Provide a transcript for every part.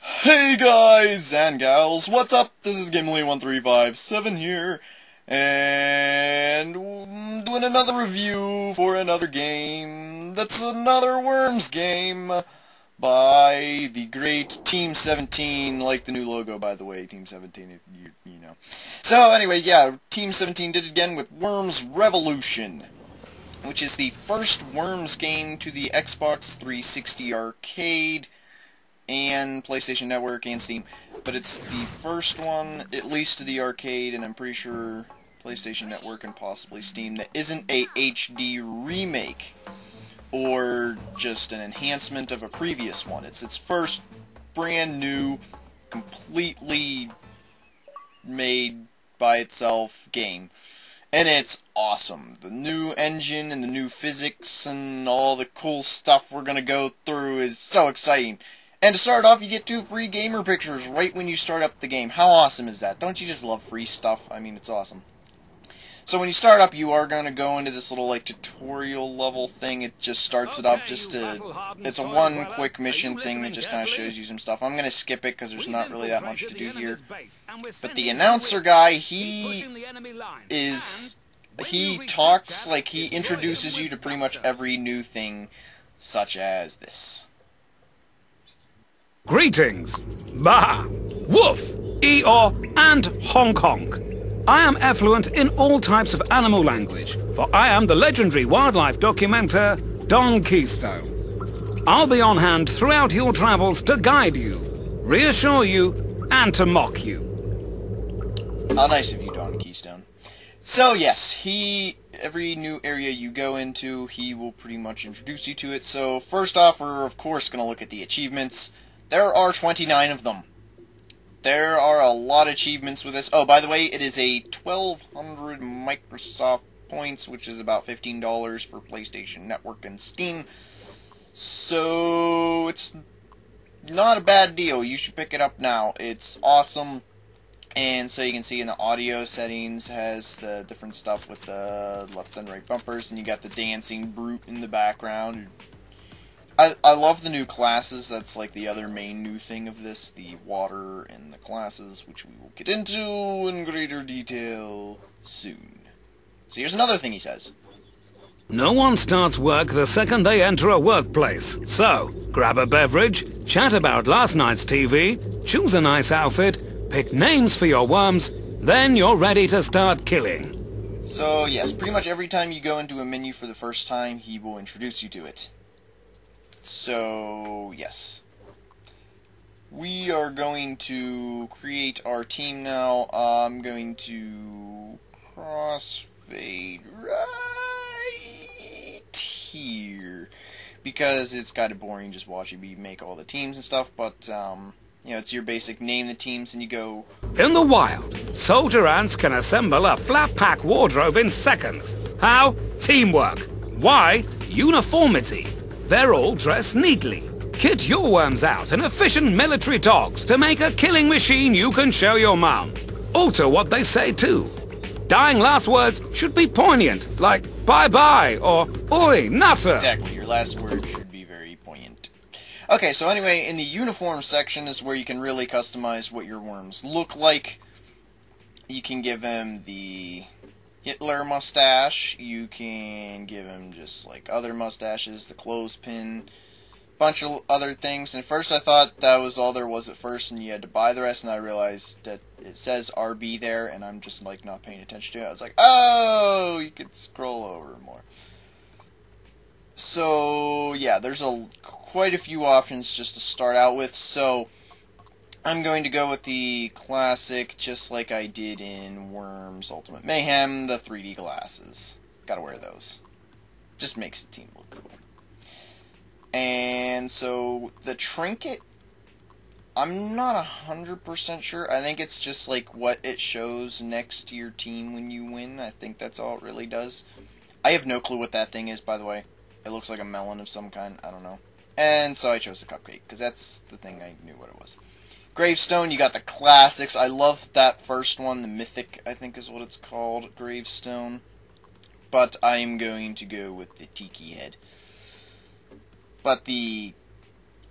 Hey guys and gals, what's up? This is Gimli1357 here, and doing another review for another game. That's another Worms game by the great Team 17, like the new logo, by the way, Team 17, if you know. So anyway, yeah, Team 17 did it again with Worms Revolution, which is the first Worms game to the Xbox 360 arcade and PlayStation Network and Steam, but it's the first one, at least to the arcade, and I'm pretty sure PlayStation Network and possibly Steam, that isn't a HD remake or just an enhancement of a previous one. It's its first brand new, completely made by itself game. And it's awesome. The new engine and the new physics and all the cool stuff we're gonna go through is so exciting. And to start off, you get 2 free gamer pictures right when you start up the game. How awesome is that? Don't you just love free stuff? I mean, it's awesome. So when you start up, you are going to go into this little, like, tutorial level thing. It just starts it up just to... It's a one quick mission thing that just kind of shows you some stuff. I'm going to skip it because there's not really that much to do here. But the announcer guy, he talks, like, he introduces you to pretty much every new thing, such as this. Greetings! Bah! Woof! Eeyore! And honk honk! I am affluent in all types of animal language, for I am the legendary wildlife documenter, Don Keystone. I'll be on hand throughout your travels to guide you, reassure you, and to mock you. How nice of you, Don Keystone. So yes, every new area you go into, he will pretty much introduce you to it. So first off, we're of course going to look at the achievements. There are 29 of them. There are a lot of achievements with this. Oh, by the way, it is a 1,200 Microsoft points, which is about $15 for PlayStation Network and Steam. So, it's not a bad deal. You should pick it up now. It's awesome. And so you can see in the audio settings has the different stuff with the left and right bumpers, and you got the dancing brute in the background. I love the new classes. That's like the other main new thing of this, the water and the classes, which we will get into in greater detail soon. So here's another thing he says. No one starts work the second they enter a workplace. So, grab a beverage, chat about last night's TV, choose a nice outfit, pick names for your worms, then you're ready to start killing. So yes, pretty much every time you go into a menu for the first time, he will introduce you to it. So, yes. We are going to create our team now. I'm going to crossfade right here, because it's kind of boring just watching me make all the teams and stuff, but, you know, it's your basic name the teams, and you go... In the wild, soldier ants can assemble a flat-pack wardrobe in seconds. How? Teamwork. Why? Uniformity. They're all dressed neatly. Kit your worms out in efficient military dogs to make a killing machine you can show your mom. Alter what they say too. Dying last words should be poignant, like bye-bye or oi, nutter. Exactly, your last word should be very poignant. Okay, so anyway, in the uniform section is where you can really customize what your worms look like. You can give him the Hitler mustache, you can give him just like other mustaches, the clothespin, bunch of other things. And at first I thought that was all there was at first and you had to buy the rest, and I realized that it says RB there and I'm just like not paying attention to it. I was like, oh, you could scroll over more. So yeah, there's quite a few options just to start out with. So I'm going to go with the classic, just like I did in Worms Ultimate Mayhem, the 3D glasses. Gotta wear those. Just makes the team look cool. And so, the trinket, I'm not 100% sure. I think it's just like what it shows next to your team when you win. I think that's all it really does. I have no clue what that thing is, by the way. It looks like a melon of some kind. I don't know. And so I chose the cupcake, because that's the thing I knew what it was. Gravestone, you got the classics. I love that first one, the Mythic, I think is what it's called, Gravestone. But I'm going to go with the Tiki Head. But the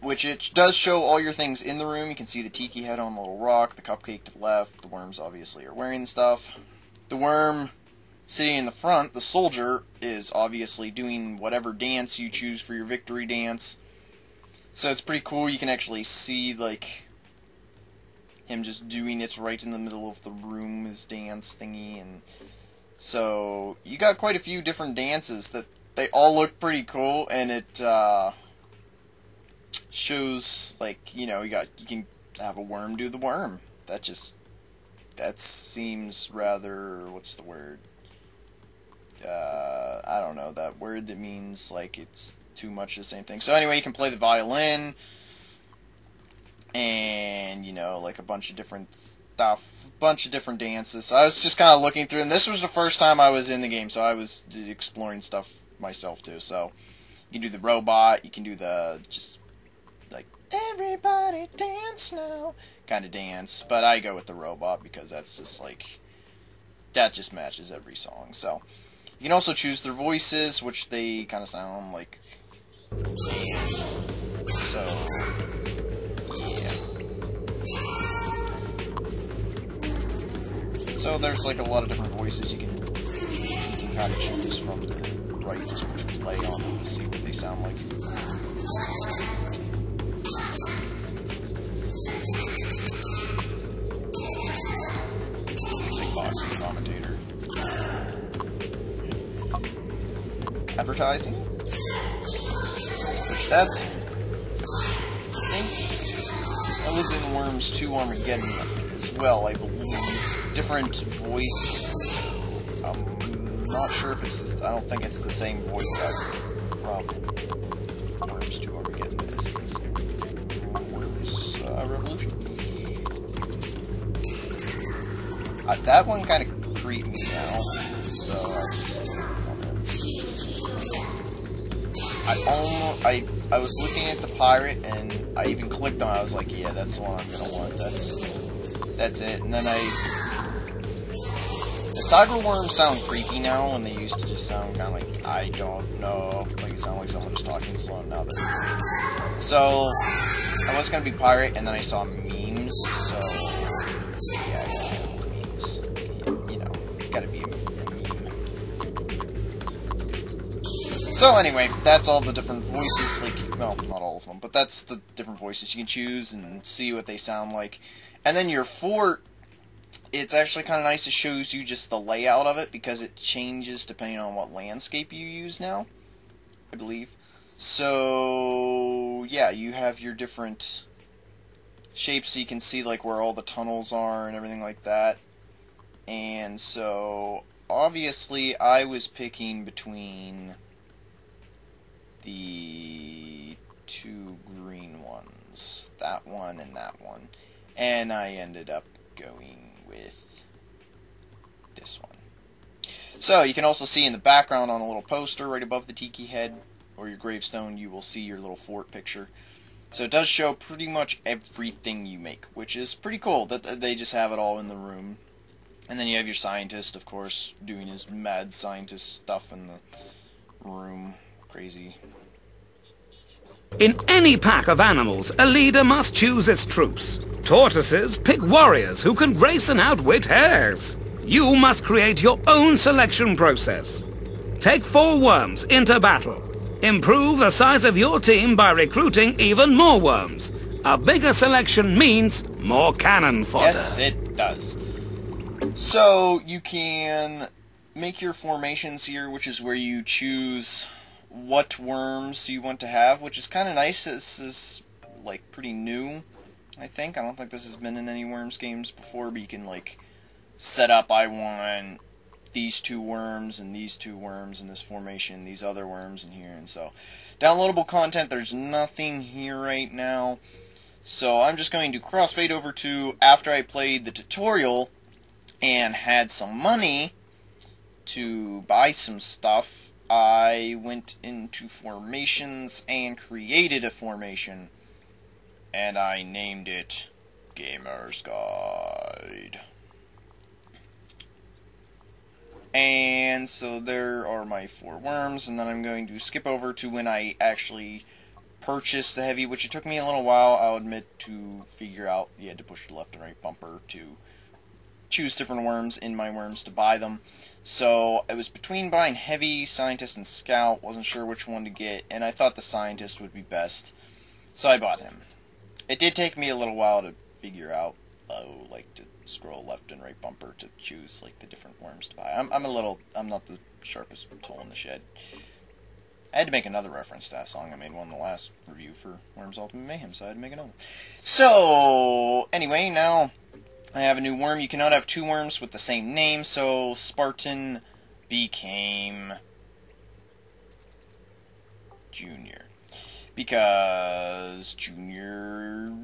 which it does show all your things in the room. You can see the tiki head on the little rock, the cupcake to the left, the worms obviously are wearing stuff. The worm sitting in the front, the soldier, is obviously doing whatever dance you choose for your victory dance. So it's pretty cool. You can actually see, like, him just doing it right in the middle of the room, his dance thingy. And so you got quite a few different dances that they all look pretty cool, and it shows, like, you know, you can have a worm do the worm. That seems rather, what's the word? I don't know, that word that means, like, it's too much the same thing. So anyway, you can play the violin, and, you know, like a bunch of different stuff, bunch of different dances. So I was just kind of looking through, and this was the first time I was in the game, so I was exploring stuff myself too. So you can do the robot, you can do the just like everybody dance now kind of dance, but I go with the robot because that's just like, that just matches every song. So you can also choose their voices, which they kind of sound like. So yeah. So there's like a lot of different voices you can kind of choose from the right, just push play on them to see what they sound like. Big boss commentator. Advertising? Which that's, I think that was in Worms 2 Armageddon as well, I believe. Different voice. I'm not sure if it's, I don't think it's the same voice actor from Worms 2 Armageddon as in the same Worms Revolution. That one kind of creeped me out, so I just I was looking at the pirate, and I even clicked on it. I was like, yeah, that's the one I'm gonna want. That's it. And then the cyber worms sound creepy now, when they used to just sound kind of like, I don't know, like it sounded like someone was talking slow. Now so I was gonna be pirate, and then I saw memes. So yeah, memes. You know, gotta be a meme. So anyway, that's all the different voices, like, well, not all of them, but that's the different voices you can choose and see what they sound like. And then your fort, it's actually kind of nice. It shows you just the layout of it, because it changes depending on what landscape you use now, I believe. So yeah, you have your different shapes, so you can see like where all the tunnels are and everything like that. And so obviously I was picking between the two green ones, that one and that one, and I ended up going with this one. So you can also see in the background on a little poster right above the tiki head or your gravestone, you will see your little fort picture. So it does show pretty much everything you make, which is pretty cool that they just have it all in the room. And then you have your scientist, of course, doing his mad scientist stuff in the room. Crazy. In any pack of animals, a leader must choose its troops. Tortoises pick warriors who can race and outwit hares. You must create your own selection process. Take 4 worms into battle. Improve the size of your team by recruiting even more worms. A bigger selection means more cannon fodder. Yes, it does. So you can make your formations here, which is where you choose what worms you want to have, which is kind of nice. This is like pretty new, I think. I don't think this has been in any Worms games before, but you can like set up, I want these 2 worms and these 2 worms in this formation, these other worms in here. And so downloadable content, there's nothing here right now, so I'm just going to crossfade over to after I played the tutorial and had some money to buy some stuff. I went into formations and created a formation, and I named it Gamer's Guide. And so there are my 4 worms, and then I'm going to skip over to when I actually purchase the heavy, which it took me a little while, I'll admit, to figure out. You had to push the left and right bumper to choose different worms in my worms to buy them. So I was between buying heavy, scientist, and scout. Wasn't sure which one to get, and I thought the scientist would be best, so I bought him. It did take me a little while to figure out, like, to scroll left and right bumper to choose, like, the different worms to buy. I'm not the sharpest tool in the shed. I had to make another reference to that song. I made one in the last review for Worms Ultimate Mayhem, so I had to make another one. So, anyway, now I have a new worm. You cannot have two worms with the same name, so Spartan became Junior. Because Junior,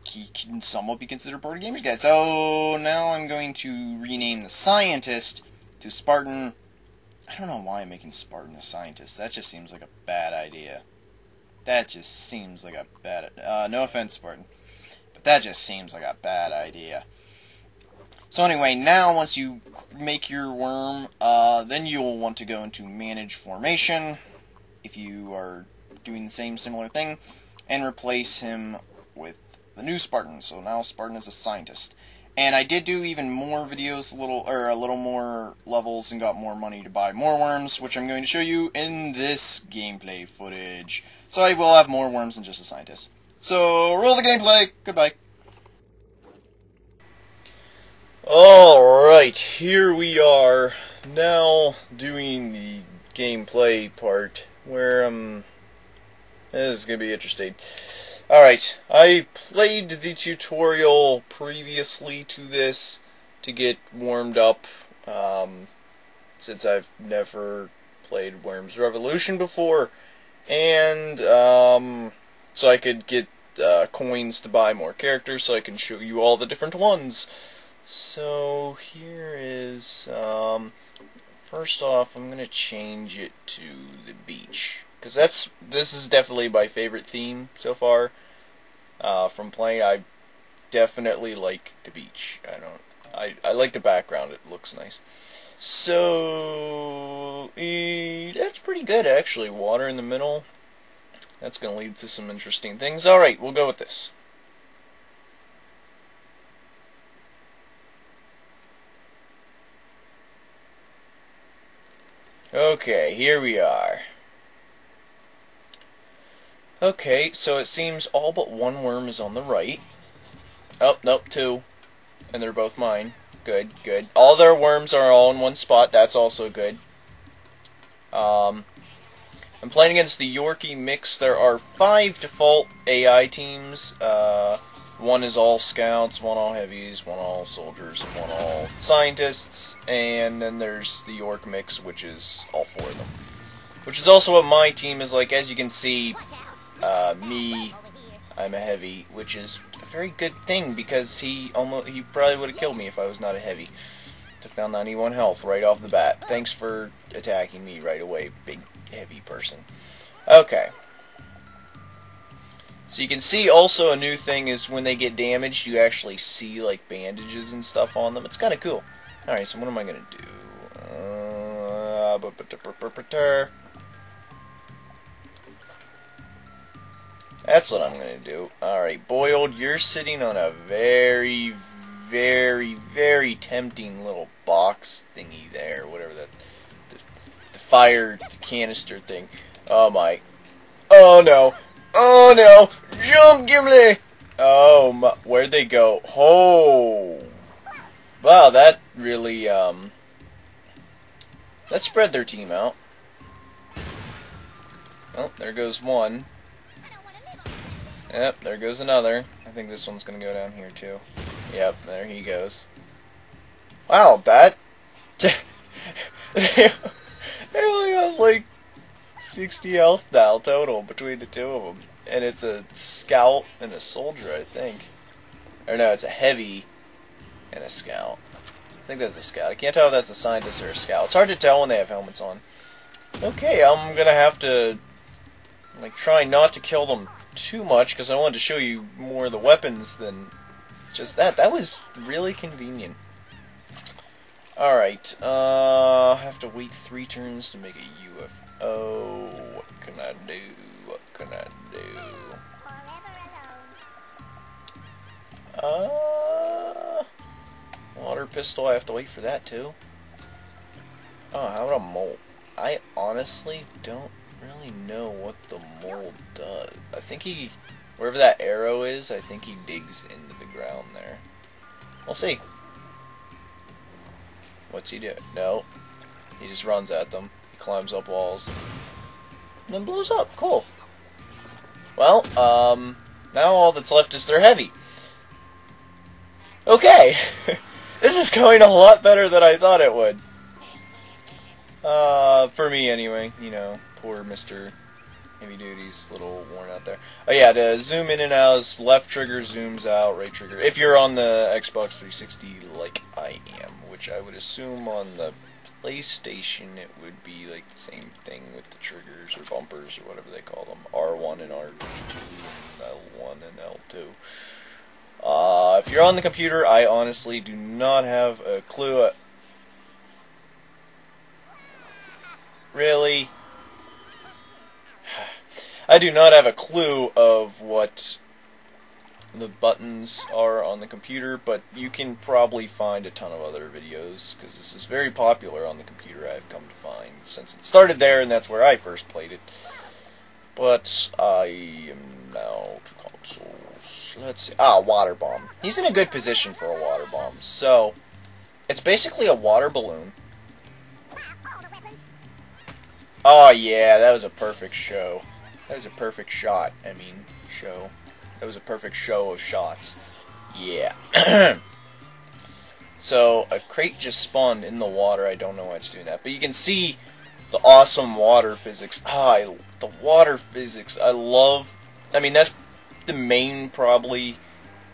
he can somewhat be considered part of Gamer's Guide. So now I'm going to rename the Scientist to Spartan. I don't know why I'm making Spartan a Scientist. That just seems like a bad idea. That just seems like a bad... no offense, Spartan. But that just seems like a bad idea. So anyway, now once you make your worm, then you'll want to go into Manage Formation, if you are doing the same similar thing, and replace him with the new Spartan. So now Spartan is a Scientist. And I did do even more videos, a little more levels, and got more money to buy more worms, which I'm going to show you in this gameplay footage. So I will have more worms than just a Scientist. So roll the gameplay. Goodbye. Alright, here we are, now doing the gameplay part, where, this is going to be interesting. Alright, I played the tutorial previously to this to get warmed up, since I've never played Worms Revolution before, and, so I could get, coins to buy more characters, so I can show you all the different ones. So here is, first off, I'm going to change it to the beach, because this is definitely my favorite theme so far, from playing. I definitely like the beach. I like the background, it looks nice. So, that's pretty good actually, water in the middle. That's going to lead to some interesting things. Alright, we'll go with this. Okay, here we are. Okay, so it seems all but one worm is on the right. Oh, nope, two. And they're both mine. Good, good. All their worms are all in one spot. That's also good. I'm playing against the Yorkie mix. There are 5 default AI teams. One is all scouts, one all heavies, one all soldiers, and one all scientists, and then there's the York mix, which is all 4 of them. Which is also what my team is like. As you can see, me, I'm a heavy, which is a very good thing, because he probably would have killed me if I was not a heavy. Took down 91 health right off the bat. Thanks for attacking me right away, big heavy person. Okay. So you can see also a new thing is when they get damaged, you actually see like bandages and stuff on them. It's kind of cool. Alright, so what am I going to do? That's what I'm going to do. Alright, Boiled, you're sitting on a very, very, very tempting little box thingy there. Whatever that... The fire canister thing. Oh my... Oh no! Oh no! Jump, Gimli! Oh, my, where'd they go? Oh! Wow, that really, that spread their team out. Oh, there goes one. Yep, there goes another. I think this one's gonna go down here, too. Yep, there he goes. Wow, that... they only have, like, 60 health now total between the two of them. And it's a scout and a soldier, I think. Or no, it's a heavy and a scout. I think that's a scout. I can't tell if that's a scientist or a scout. It's hard to tell when they have helmets on. Okay, I'm gonna have to like try not to kill them too much, because I wanted to show you more of the weapons than just that. That was really convenient. Alright, I have to wait 3 turns to make a UFO. What can I do? What can I do? Water pistol, I have to wait for that too. Oh, how about a mole? I honestly don't really know what the mole does. I think he, wherever that arrow is, I think he digs into the ground there. We'll see. What's he do? No. He just runs at them. He climbs up walls. And then blows up. Cool. Well, now all that's left is they're heavy. Okay. This is going a lot better than I thought it would. For me anyway. You know, poor Mr. Heavy Duty's a little worn out there. Oh yeah, to zoom in and out is left trigger zooms out, right trigger. If you're on the Xbox 360 like I am, which I would assume on the PlayStation it would be like the same thing with the triggers or bumpers or whatever they call them. R1 and R2 and L1 and L2. If you're on the computer, I honestly do not have a clue. Really? I do not have a clue of what the buttons are on the computer, but you can probably find a ton of other videos, because this is very popular on the computer, I've come to find, since it started there, and that's where I first played it. But I am now to consoles. Let's see. Water bomb. He's in a good position for a water bomb. So, it's basically a water balloon. Oh yeah, that was a perfect show. That was a perfect shot. I mean, show. That was a perfect show of shots. Yeah. So, a crate just spawned in the water. I don't know why it's doing that. But you can see the awesome water physics. The water physics. I love... I mean, that's the main, probably,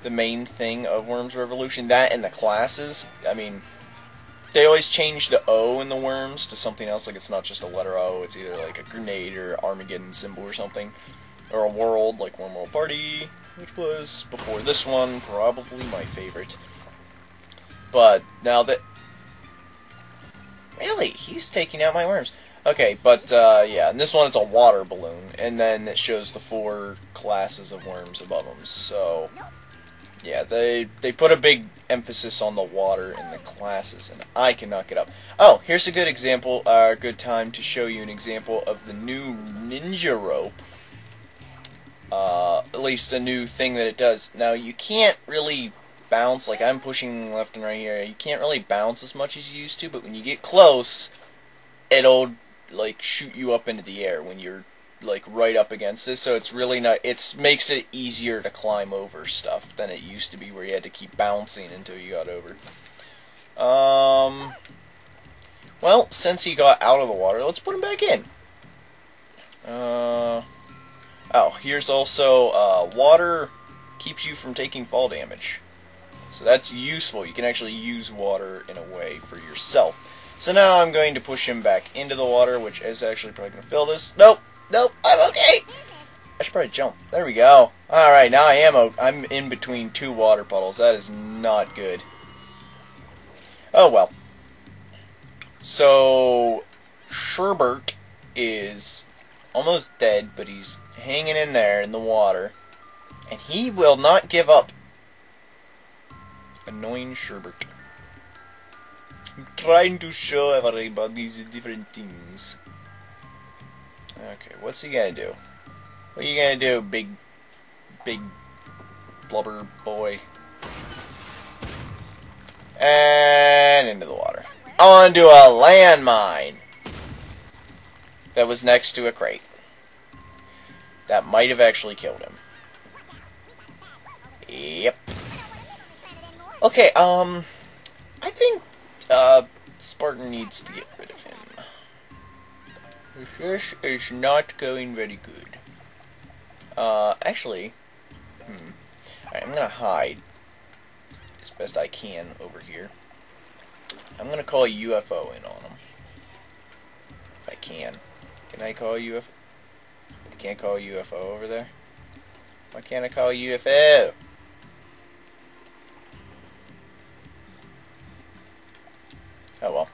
the main thing of Worms Revolution. That and the classes. I mean... They always change the O in the Worms to something else, like it's not just a letter O, it's either like a grenade or Armageddon symbol or something. Or a world, like Worm World Party, which was, before this one, probably my favorite. But, now that... Really? He's taking out my worms. Okay, but, yeah, in this one it's a water balloon, and then it shows the 4 classes of worms above them, so... Yeah, they put a big emphasis on the water in the classes, and I cannot get up. Oh, here's a good example, a good time to show you an example of the new ninja rope. At least a new thing that it does. Now, you can't really bounce, like I'm pushing left and right here, you can't really bounce as much as you used to, but when you get close, it'll, like, shoot you up into the air when you're like right up against this, so it's really not, it makes it easier to climb over stuff than it used to be where you had to keep bouncing until you got over. Well, since he got out of the water, let's put him back in. Oh, here's also water keeps you from taking fall damage, so that's useful. You can actually use water in a way for yourself. So now I'm going to push him back into the water, which is actually probably going to fill this. Nope. Nope, I'm okay. I should probably jump. There we go. Alright, now I'm in between 2 water puddles. That is not good. Oh well. So, Sherbert is almost dead, but he's hanging in there in the water. And he will not give up. Annoying Sherbert. I'm trying to show everybody these different things. Okay, what's he gonna do? What are you gonna do, big blubber boy? And into the water. Onto a landmine that was next to a crate. That might have actually killed him. Yep. Okay, I think, Spartan needs to get rid of him. This is not going very good. Actually, Alright, I'm gonna hide as best I can over here. I'm gonna call a UFO in on him. If I can. Can I call a UFO? I can't call a UFO over there? Why can't I call a UFO? Oh well.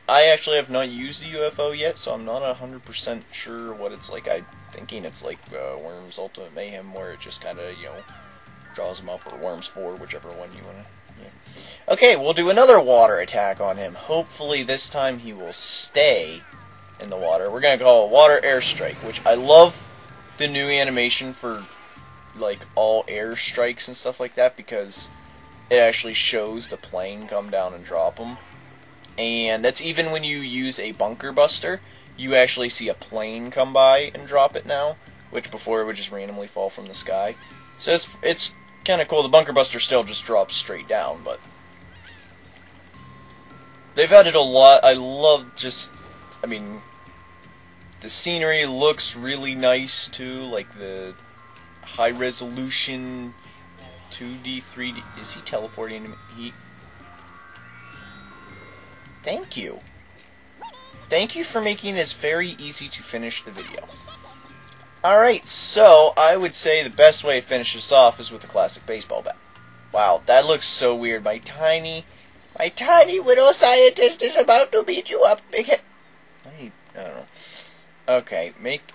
I actually have not used the UFO yet, so I'm not 100% sure what it's like. I thinking it's like Worms Ultimate Mayhem, where it just kind of, you know, draws him up, or Worms 4, whichever one you want to... Yeah. Okay, we'll do another water attack on him. Hopefully this time he will stay in the water. We're going to call it Water Airstrike, which I love the new animation for, like, all air strikes and stuff like that, because it actually shows the plane come down and drop them. And that's even when you use a bunker buster, you actually see a plane come by and drop it now, which before it would just randomly fall from the sky. So it's kind of cool. The bunker buster still just drops straight down, but they've added a lot. I love just, I mean, the scenery looks really nice too, like the high resolution 2D, 3D. Is he teleporting to me? Thank you. Thank you for making this very easy to finish the video. Alright, so I would say the best way to finish this off is with a classic baseball bat. Wow, that looks so weird. My tiny widow scientist is about to beat you up. I don't know. Okay,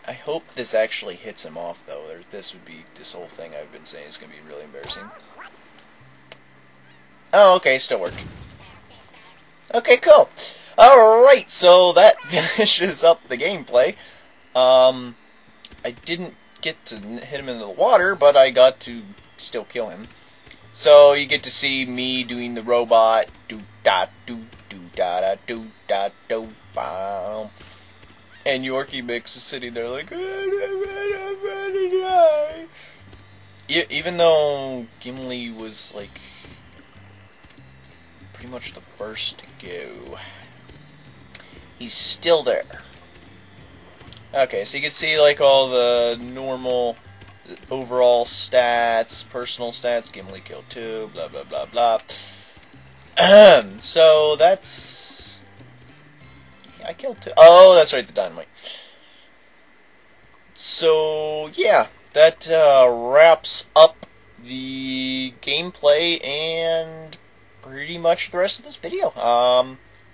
I hope this actually hits him off, though. This whole thing I've been saying is going to be really embarrassing. Oh, okay, still worked. Okay, cool. Alright, so that finishes up the gameplay. I didn't get to hit him into the water, but I got to still kill him. So you get to see me doing the robot, do-da-do-do-da-da, do-da-do-bow. And Yorkie Mix is sitting there like, I'm gonna die. Even though Gimli was, like, pretty much the first to go, he's still there. Okay, so you can see, like, all the normal overall stats, personal stats. Gimli killed 2, blah, blah, blah, blah. So that's... I killed 2. Oh, that's right, the dynamite. So, yeah, that wraps up the gameplay and pretty much the rest of this video.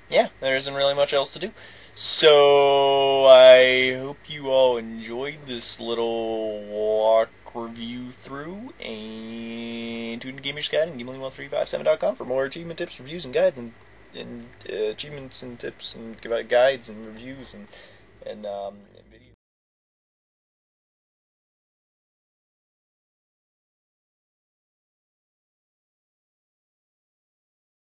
Yeah, there isn't really much else to do. So, I hope you all enjoyed this little walk review through, and tune in Gamer's Guide and Gimli1357.com for more achievement tips, reviews, and guides, and achievements and tips, and guides and reviews, and